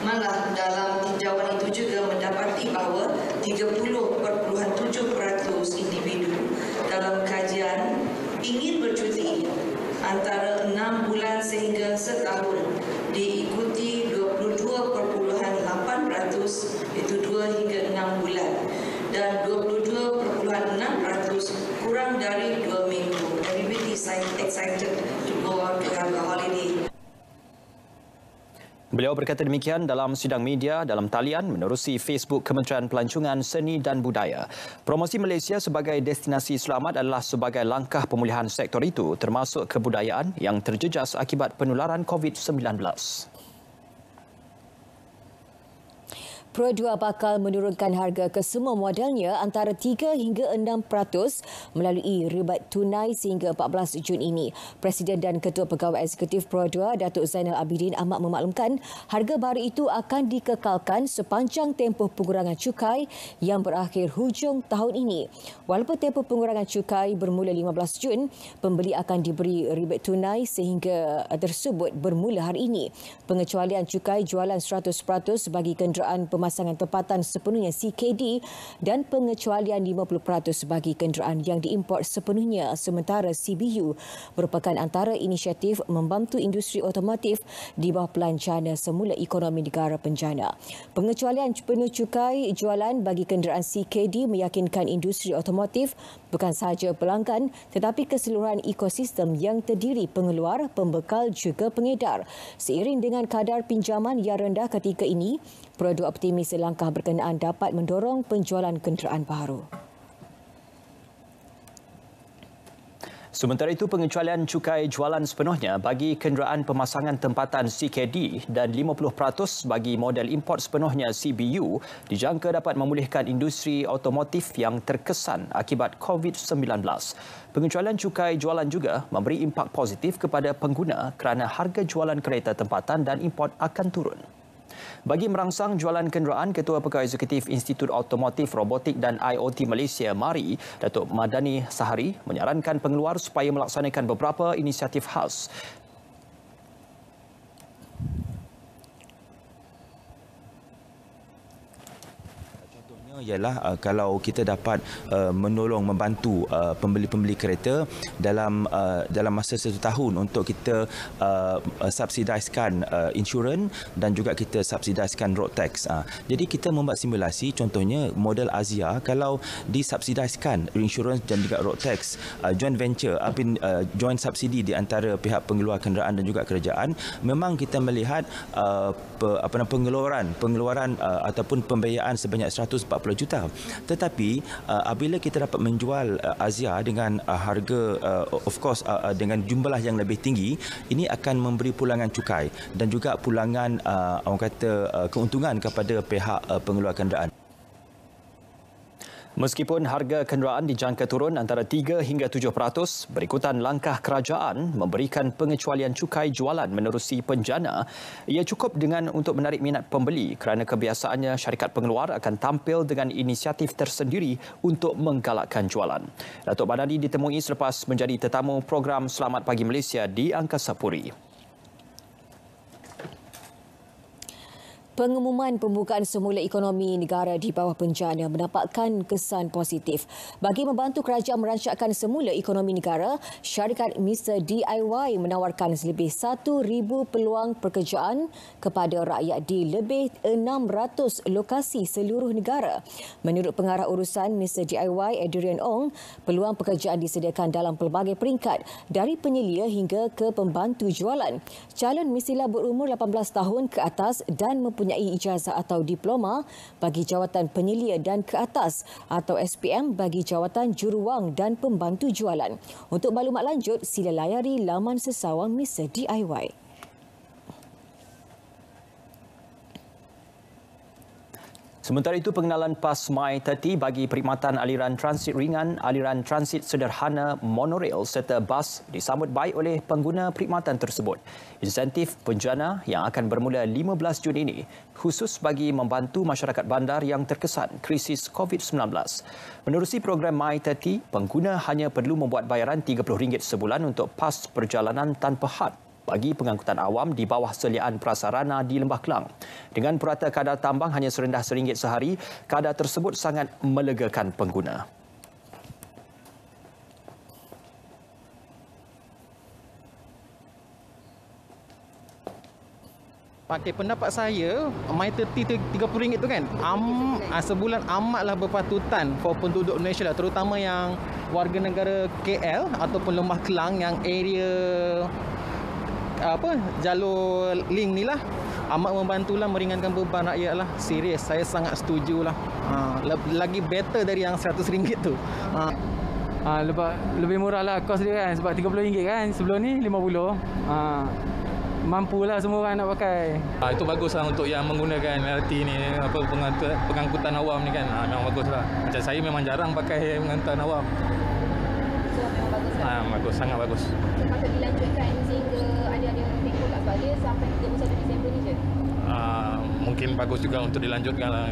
Malah dalam tinjauan itu juga mendapati bahawa 30.7% individu dalam kajian ingin bercuti antara 6 bulan sehingga setahun, diikuti 22.8% iaitu 2 hingga 6 bulan dan 22.6% kurang dari 2 minggu. Everybody is excited to go out to have a holiday. Beliau berkata demikian dalam sidang media dalam talian menerusi Facebook Kementerian Pelancongan Seni dan Budaya. Promosi Malaysia sebagai destinasi selamat adalah sebagai langkah pemulihan sektor itu termasuk kebudayaan yang terjejas akibat penularan COVID-19. Pro 2 bakal menurunkan harga kesemua modelnya antara 3 hingga 6% melalui ribat tunai sehingga 14 Jun ini. Presiden dan Ketua Pegawai Eksekutif Pro 2 Datuk Zainal Abidin Ahmad memaklumkan harga baru itu akan dikekalkan sepanjang tempoh pengurangan cukai yang berakhir hujung tahun ini. Walaupun tempoh pengurangan cukai bermula 15 Jun, pembeli akan diberi ribat tunai sehingga tersebut bermula hari ini. Pengecualian cukai jualan 100% bagi kenderaan pemasangan tempatan sepenuhnya CKD dan pengecualian 50% bagi kenderaan yang diimport sepenuhnya sementara CBU merupakan antara inisiatif membantu industri otomotif di bawah pelancaran semula ekonomi negara penjana. Pengecualian penuh cukai jualan bagi kenderaan CKD meyakinkan industri otomotif bukan sahaja pelanggan tetapi keseluruhan ekosistem yang terdiri pengeluar, pembekal juga pengedar. Seiring dengan kadar pinjaman yang rendah ketika ini, Pro 2 optimis langkah berkenaan dapat mendorong penjualan kenderaan baru. Sementara itu, pengecualian cukai jualan sepenuhnya bagi kenderaan pemasangan tempatan CKD dan 50% bagi model import sepenuhnya CBU dijangka dapat memulihkan industri automotif yang terkesan akibat COVID-19. Pengecualian cukai jualan juga memberi impak positif kepada pengguna kerana harga jualan kereta tempatan dan import akan turun. Bagi merangsang jualan kenderaan, Ketua Pegawai Eksekutif Institut Automotif, Robotik dan IoT Malaysia, MARI, Datuk Madani Sahari, menyarankan pengeluar supaya melaksanakan beberapa inisiatif khas. Ialah kalau kita dapat menolong membantu pembeli-pembeli kereta dalam masa 1 tahun untuk kita subsidiskan insurans dan juga kita subsidiskan road tax. Jadi kita membuat simulasi, contohnya model Azia, kalau disubsidiskan insurans dan juga road tax, joint venture, joint subsidi di antara pihak pengeluar kenderaan dan juga kerajaan, memang kita melihat pengeluaran ataupun pembiayaan sebanyak 140 juta. Tetapi apabila kita dapat menjual Azia dengan harga of course dengan jumlah yang lebih tinggi, ini akan memberi pulangan cukai dan juga pulangan keuntungan kepada pihak pengeluar kenderaan. Meskipun harga kenderaan dijangka turun antara 3 hingga 7%, berikutan langkah kerajaan memberikan pengecualian cukai jualan menerusi penjana, ia cukup dengan untuk menarik minat pembeli kerana kebiasaannya syarikat pengeluar akan tampil dengan inisiatif tersendiri untuk menggalakkan jualan. Datuk Madani ditemui selepas menjadi tetamu program Selamat Pagi Malaysia di Angkasa Puri. Pengumuman pembukaan semula ekonomi negara di bawah penjana menampakkan kesan positif. Bagi membantu kerajaan merancangkan semula ekonomi negara, syarikat Mr. DIY menawarkan lebih 1,000 peluang pekerjaan kepada rakyat di lebih 600 lokasi seluruh negara. Menurut pengarah urusan Mr. DIY Adrian Ong, peluang pekerjaan disediakan dalam pelbagai peringkat dari penyelia hingga ke pembantu jualan. Calon mestilah berumur 18 tahun ke atas dan mempunyai ijazah atau diploma bagi jawatan penyelia dan ke atas atau SPM bagi jawatan juruwang dan pembantu jualan. Untuk maklumat lanjut, sila layari laman sesawang Mr. DIY. Sementara itu, pengenalan PAS My30 bagi perkhidmatan aliran transit ringan, aliran transit sederhana, monorail serta bas disambut baik oleh pengguna perkhidmatan tersebut. Insentif penjana yang akan bermula 15 Jun ini khusus bagi membantu masyarakat bandar yang terkesan krisis COVID-19. Menerusi program My30, pengguna hanya perlu membuat bayaran RM30 sebulan untuk PAS perjalanan tanpa had bagi pengangkutan awam di bawah seliaan prasarana di Lembah Kelang. Dengan purata kadar tambang hanya serendah RM1 sehari, kadar tersebut sangat melegakan pengguna. Pakai pendapat saya, My30 RM30 tu kan, sebulan amatlah berpatutan for penduduk Malaysia lah, terutama yang warga negara KL ataupun Lembah Kelang yang area jalur link ni lah, amat membantulah, meringankan beban rakyat lah. Serius, saya sangat setuju lah. Lagi better dari yang RM100 tu. Lebih murah lah kos dia kan, sebab RM30 kan, sebelum ni RM50. Mampulah semua orang nak pakai. Itu baguslah untuk yang menggunakan LRT ni, pengangkutan awam ni kan. Memang baguslah. Macam saya memang jarang pakai pengangkutan awam. So memang bagus lah. Bagus, sangat bagus. Patut dilanjutkan sehingga ada tempoh kat sebab dia sampai 31 Disember ni je. Mungkin bagus juga untuk dilanjutkan lah.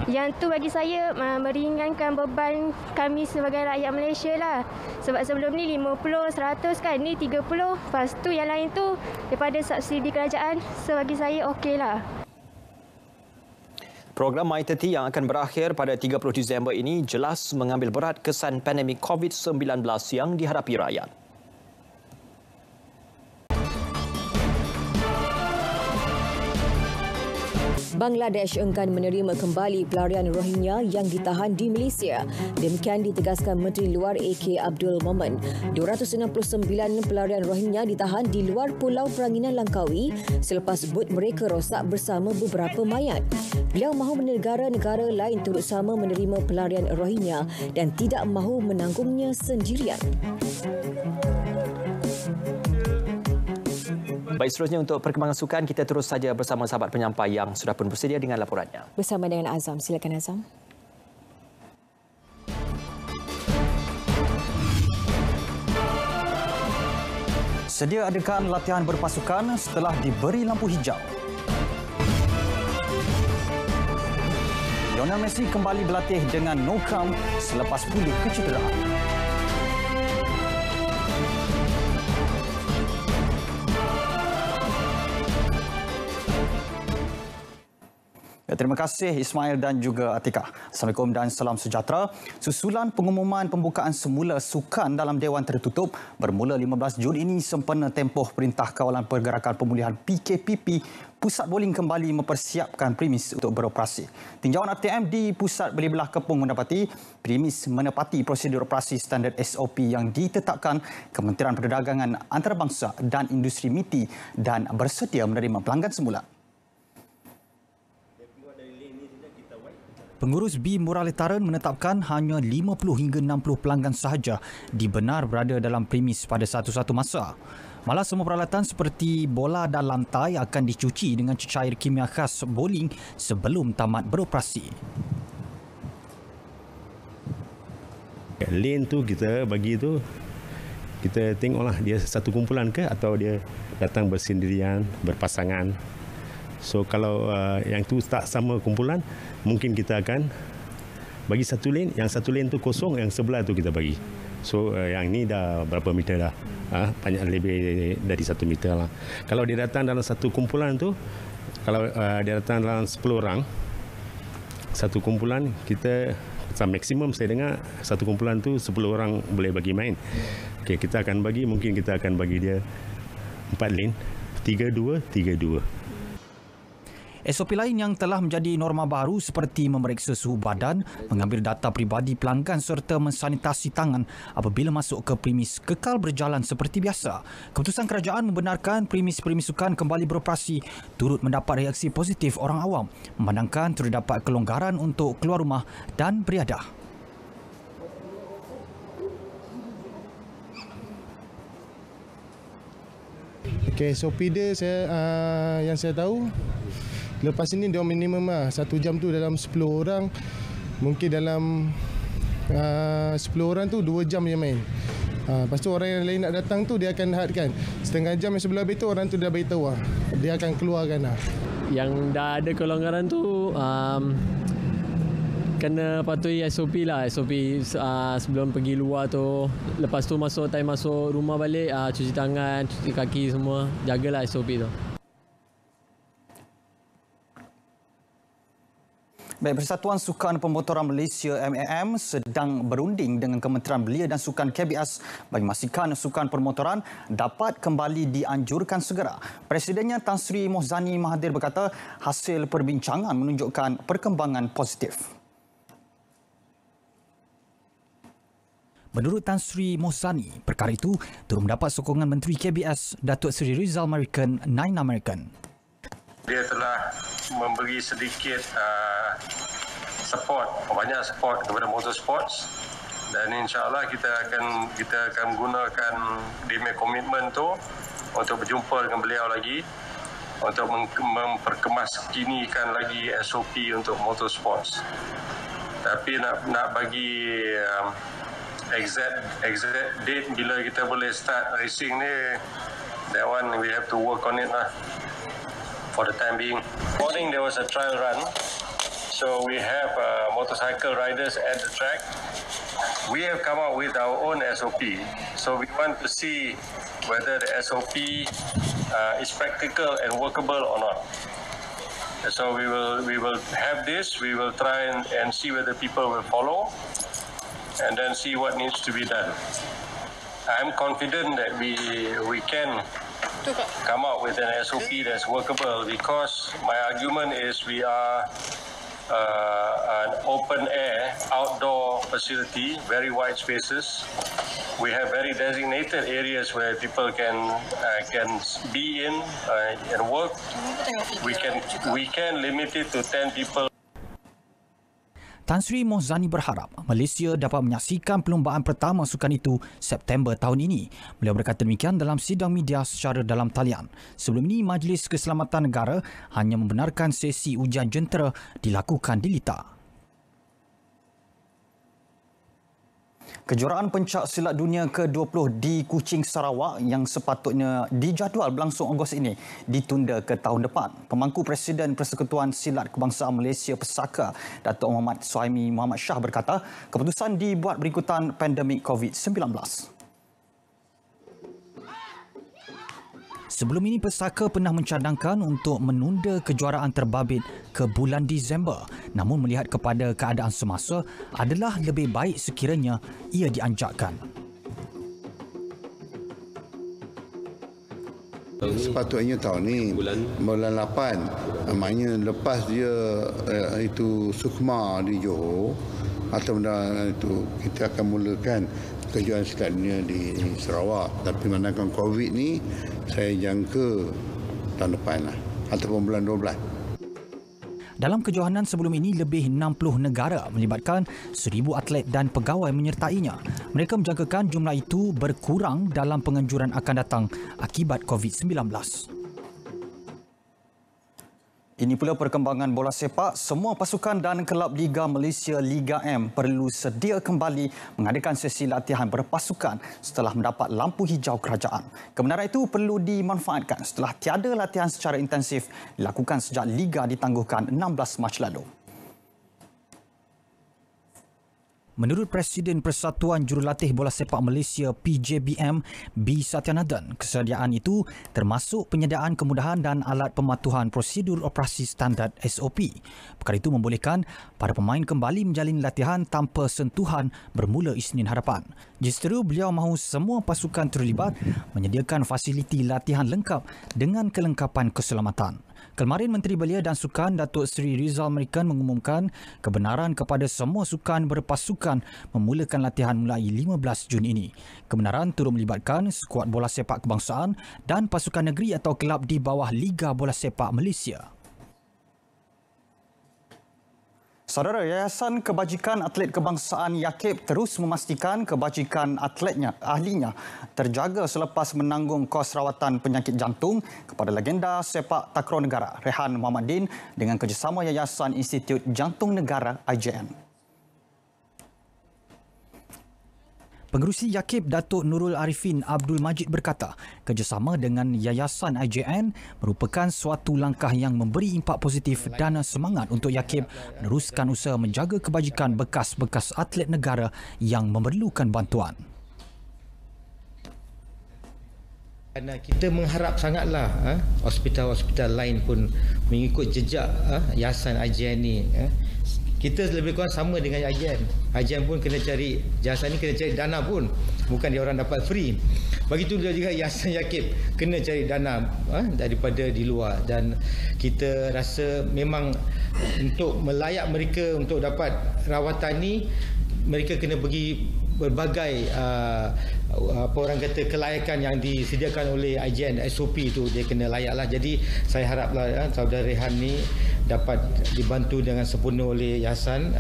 Yang tu bagi saya meringankan beban kami sebagai rakyat Malaysia lah. Sebab sebelum ni 50, 100 kan, ni 30. Lepas tu yang lain tu daripada subsidi kerajaan. So bagi saya okey lah. Program My30 yang akan berakhir pada 30 Disember ini jelas mengambil berat kesan pandemik COVID-19 yang dihadapi rakyat. Bangladesh enggan menerima kembali pelarian Rohingya yang ditahan di Malaysia. Demikian ditegaskan Menteri Luar AK Abdul Momen. 269 pelarian Rohingya ditahan di luar Pulau Peranginan Langkawi selepas bot mereka rosak bersama beberapa mayat. Beliau mahu negara-negara lain turut sama menerima pelarian Rohingya dan tidak mahu menanggungnya sendirian. Baik, seterusnya untuk perkembangan sukan, kita terus saja bersama sahabat penyampai yang sudah pun bersedia dengan laporannya. Bersama dengan Azam. Silakan Azam. Sedia adakan latihan berpasukan setelah diberi lampu hijau. Lionel Messi kembali berlatih dengan No Camp selepas pulih kecederaan. Terima kasih Ismail dan juga Atika. Assalamualaikum dan salam sejahtera. Susulan pengumuman pembukaan semula sukan dalam Dewan Tertutup bermula 15 Jun ini sempena tempoh Perintah Kawalan Pergerakan Pemulihan PKPP, Pusat Bowling kembali mempersiapkan premis untuk beroperasi. Tinjauan RTM di Pusat Beli-Belah Kepung mendapati premis menepati prosedur operasi standard SOP yang ditetapkan Kementerian Perdagangan Antarabangsa dan Industri MITI dan bersedia menerima pelanggan semula. Pengurus B Muraletaran menetapkan hanya 50 hingga 60 pelanggan sahaja dibenar berada dalam premis pada satu-satu masa. Malah semua peralatan seperti bola dan lantai akan dicuci dengan cecair kimia khas bowling sebelum tamat beroperasi. Lane tu kita bagi tu, kita tengoklah dia satu kumpulan ke atau dia datang bersendirian, berpasangan. So kalau yang tu tak sama kumpulan, mungkin kita akan bagi satu lane, yang satu lane tu kosong, yang sebelah tu kita bagi. So yang ni dah berapa meter dah? Banyak lebih dari 1 meter lah. Kalau dia datang dalam satu kumpulan tu, kalau dia datang dalam 10 orang, satu kumpulan kita maksimum saya dengar satu kumpulan tu 10 orang boleh bagi main. Okay, kita akan bagi, mungkin kita akan bagi dia 4 lane, 3-2, 3-2. SOP lain yang telah menjadi norma baru seperti memeriksa suhu badan, mengambil data peribadi pelanggan serta mensanitasi tangan apabila masuk ke premis kekal berjalan seperti biasa. Keputusan kerajaan membenarkan premis-premis sukan kembali beroperasi turut mendapat reaksi positif orang awam, memandangkan terdapat kelonggaran untuk keluar rumah dan beriadah. Okay, SOP dia yang saya tahu, lepas ini dia minimum lah 1 jam tu dalam 10 orang. Mungkin dalam 10 orang tu 2 jam dia main. Lepas tu orang yang lain nak datang tu dia akan hadkan. Setengah jam yang sebelah betul orang tu dah beritahu lah. Dia akan keluarkan lah. Yang dah ada kelonggaran tu kena patuhi SOP lah. SOP sebelum pergi luar tu. Lepas tu time masuk rumah balik, cuci tangan, cuci kaki semua. Jagalah SOP tu. Baik, Persatuan Sukan Pemotoran Malaysia MAM sedang berunding dengan Kementerian Belia dan Sukan KBS bagi memastikan sukan permotoran dapat kembali dianjurkan segera. Presidennya Tan Sri Mohzani Mahathir berkata hasil perbincangan menunjukkan perkembangan positif. Menurut Tan Sri Mohzani, perkara itu turut mendapat sokongan Menteri KBS Datuk Seri Rizal American 9 American. Dia telah memberi sedikit banyak support kepada motorsports, dan insya-Allah kita akan gunakan demi komitmen tu untuk berjumpa dengan beliau lagi untuk memperkemaskinikan lagi SOP untuk motorsports. Tapi nak bagi exact date bila kita boleh start racing ni, that one we have to work on it lah. For the time being. Morning there was a trial run, so we have motorcycle riders at the track. We have come up with our own SOP, so we want to see whether the SOP is practical and workable or not. So we will have this. We will try and see whether people will follow, and then see what needs to be done. I'm confident that we can come up with an SOP that's workable, because my argument is we are an open air outdoor facility, very wide spaces. We have very designated areas where people can be in and work. We can limit it to 10 people. Tan Sri Mohzani berharap Malaysia dapat menyaksikan perlumbaan pertama sukan itu September tahun ini. Beliau berkata demikian dalam sidang media secara dalam talian. Sebelum ini, Majlis Keselamatan Negara hanya membenarkan sesi ujian jentera dilakukan di Lita. Kejuaraan pencak silat dunia ke-20 di Kuching, Sarawak yang sepatutnya dijadual berlangsung Ogos ini ditunda ke tahun depan. Pemangku Presiden Persekutuan Silat Kebangsaan Malaysia Pesaka, Datuk Muhammad Suhaimi Muhammad Shah berkata, keputusan dibuat berikutan pandemik COVID-19. Sebelum ini, Pesaka pernah mencadangkan untuk menunda kejuaraan terbabit ke bulan Disember. Namun melihat kepada keadaan semasa, adalah lebih baik sekiranya ia dianjakkan. Sepatutnya tahun ni bulan 8, maknanya lepas dia itu Sukma di Johor atau benda itu, kita akan mulakan kejuaraan silat dunia di Sarawak. Tapi manakala COVID ni, saya jangka tahun depan lah, ataupun bulan 12. Dalam kejohanan sebelum ini, lebih 60 negara melibatkan 1,000 atlet dan pegawai menyertainya. Mereka menjangkakan jumlah itu berkurang dalam penganjuran akan datang akibat COVID-19. Ini pula perkembangan bola sepak. Semua pasukan dan kelab Liga Malaysia Liga M perlu sedia kembali mengadakan sesi latihan berpasukan setelah mendapat lampu hijau kerajaan. Kebenaran itu perlu dimanfaatkan setelah tiada latihan secara intensif dilakukan sejak Liga ditangguhkan 16 Mac lalu. Menurut Presiden Persatuan Jurulatih Bola Sepak Malaysia PJBM, B. Satyanathan, kesediaan itu termasuk penyediaan kemudahan dan alat pematuhan prosedur operasi standard SOP. Perkara itu membolehkan para pemain kembali menjalin latihan tanpa sentuhan bermula Isnin hadapan. Justeru beliau mahu semua pasukan terlibat menyediakan fasiliti latihan lengkap dengan kelengkapan keselamatan. Kemarin Menteri Belia dan Sukan Datuk Seri Rizal Merican mengumumkan kebenaran kepada semua sukan berpasukan memulakan latihan mulai 15 Jun ini. Kebenaran turut melibatkan skuad bola sepak kebangsaan dan pasukan negeri atau kelab di bawah Liga Bola Sepak Malaysia. Saudara, Yayasan Kebajikan Atlet Kebangsaan YAKIB terus memastikan kebajikan ahlinya terjaga selepas menanggung kos rawatan penyakit jantung kepada legenda sepak takraw negara Rehan Mohammadin dengan kerjasama Yayasan Institut Jantung Negara IJN. Pengerusi YAKIB Datuk Nurul Arifin Abdul Majid berkata, kerjasama dengan Yayasan IJN merupakan suatu langkah yang memberi impak positif dan semangat untuk YAKIB meneruskan usaha menjaga kebajikan bekas-bekas atlet negara yang memerlukan bantuan. Kerana kita mengharap sangatlah hospital-hospital lain pun mengikut jejak Yayasan IJN ni. Kita lebih kurang sama dengan IJN. IJN pun kena cari, Yayasan ni kena cari dana pun. Bukan dia orang dapat free. Begitu juga Yayasan YAKIB kena cari dana daripada di luar. Dan kita rasa memang untuk melayak mereka untuk dapat rawatan ni, mereka kena bagi berbagai apa orang kata kelayakan yang disediakan oleh IJN SOP itu dia kena layaklah. Jadi saya haraplah saudara Rehan ni dapat dibantu dengan sempurna oleh yayasan.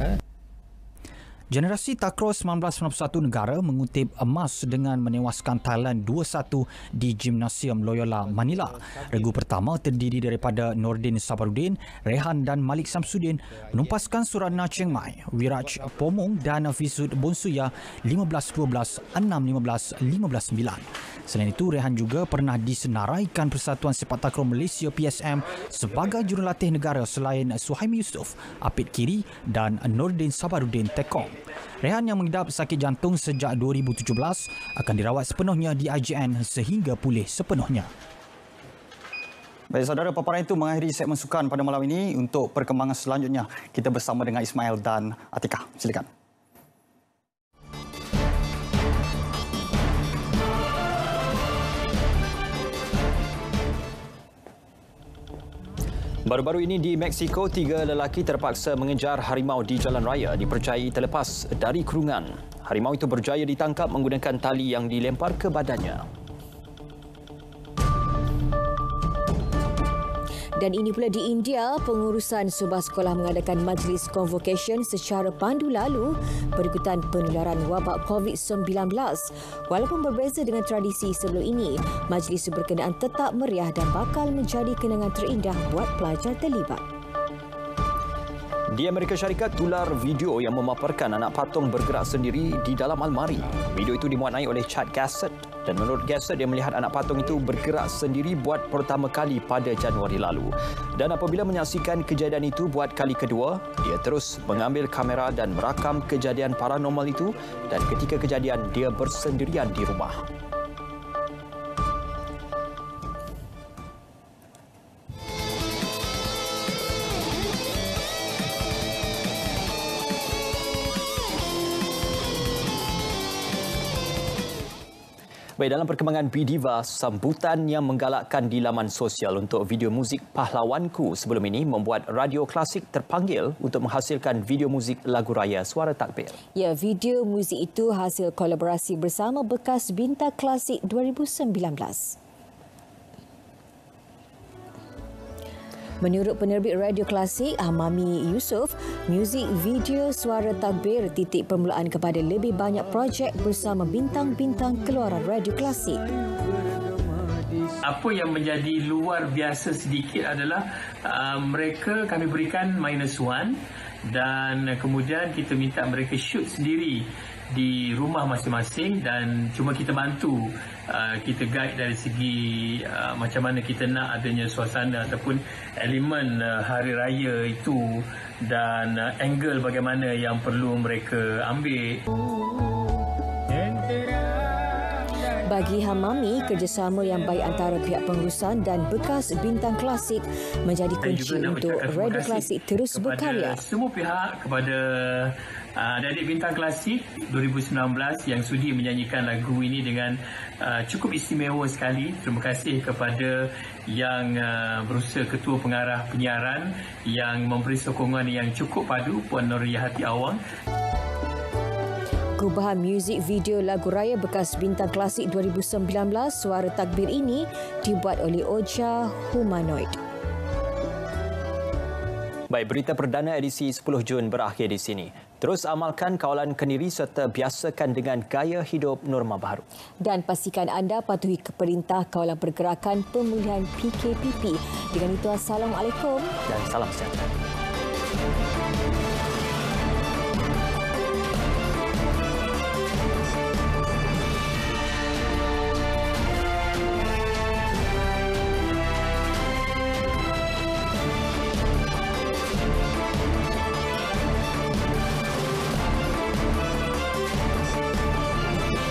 Generasi takraw 1991 negara mengutip emas dengan menewaskan Thailand 2-1 di Gimnasium Loyola Manila. Regu pertama terdiri daripada Nordin Sabarudin, Rehan dan Malik Samsudin menumpaskan Suratna Chiang Mai, Wiraj Pomong dan Fisud Bonsuya 15-12, 6-15, 15-9. Selain itu, Rehan juga pernah disenaraikan Persatuan Sepak Takraw Malaysia PSM sebagai jurulatih negara selain Suhaimi Yusof, Apit Kiri dan Nordin Sabarudin Tekong. Rehan yang mengidap sakit jantung sejak 2017 akan dirawat sepenuhnya di IJN sehingga pulih sepenuhnya. Baik saudara, paparan itu mengakhiri segmen sukan pada malam ini. Untuk perkembangan selanjutnya, kita bersama dengan Ismail dan Atika. Silakan. Baru-baru ini di Mexico, 3 lelaki terpaksa mengejar harimau di jalan raya dipercayai terlepas dari kurungan. Harimau itu berjaya ditangkap menggunakan tali yang dilempar ke badannya. Dan ini pula di India, pengurusan sebuah sekolah mengadakan majlis convocation secara pandu lalu berikutan penularan wabak COVID-19. Walaupun berbeza dengan tradisi sebelum ini, majlis berkenaan tetap meriah dan bakal menjadi kenangan terindah buat pelajar terlibat. Di Amerika Syarikat, tular video yang memaparkan anak patung bergerak sendiri di dalam almari. Video itu dimuat naik oleh Chad Gassett dan menurut Gassett, dia melihat anak patung itu bergerak sendiri buat pertama kali pada Januari lalu. Dan apabila menyaksikan kejadian itu buat kali kedua, dia terus mengambil kamera dan merakam kejadian paranormal itu dan ketika kejadian, dia bersendirian di rumah. Baik, dalam perkembangan B-Diva, sambutan yang menggalakkan di laman sosial untuk video muzik Pahlawanku sebelum ini membuat Radio Klasik terpanggil untuk menghasilkan video muzik lagu raya Suara Takbir. Ya, video muzik itu hasil kolaborasi bersama bekas bintang klasik 2019. Menurut penerbit Radio Klasik, Hamami Yusof, muzik video Suara Takbir titik permulaan kepada lebih banyak projek bersama bintang-bintang keluaran Radio Klasik. Apa yang menjadi luar biasa sedikit adalah mereka kami berikan -1 dan kemudian kita minta mereka shoot sendiri di rumah masing-masing dan cuma kita bantu kita guide dari segi macam mana kita nak adanya suasana ataupun elemen hari raya itu dan angle bagaimana yang perlu mereka ambil. Bagi Hamami, kerjasama yang baik antara pihak pengurusan dan bekas bintang klasik menjadi kunci untuk Radio Klasik terus berkarya. Semua pihak kepada adik-adik bintang klasik 2019 yang sudi menyanyikan lagu ini dengan cukup istimewa sekali. Terima kasih kepada yang berusaha ketua pengarah penyiaran yang memberi sokongan yang cukup padu, Puan Noriyahati Awang. Gubahan muzik video lagu raya bekas bintang klasik 2019 Suara Takbir ini dibuat oleh Oja Humanoid. Baik, berita perdana edisi 10 Jun berakhir di sini. Terus amalkan kawalan kendiri serta biasakan dengan gaya hidup norma baru. Dan pastikan anda patuhi perintah kawalan pergerakan pemulihan PKPP. Dengan itu, Assalamualaikum. Dan salam sejahtera.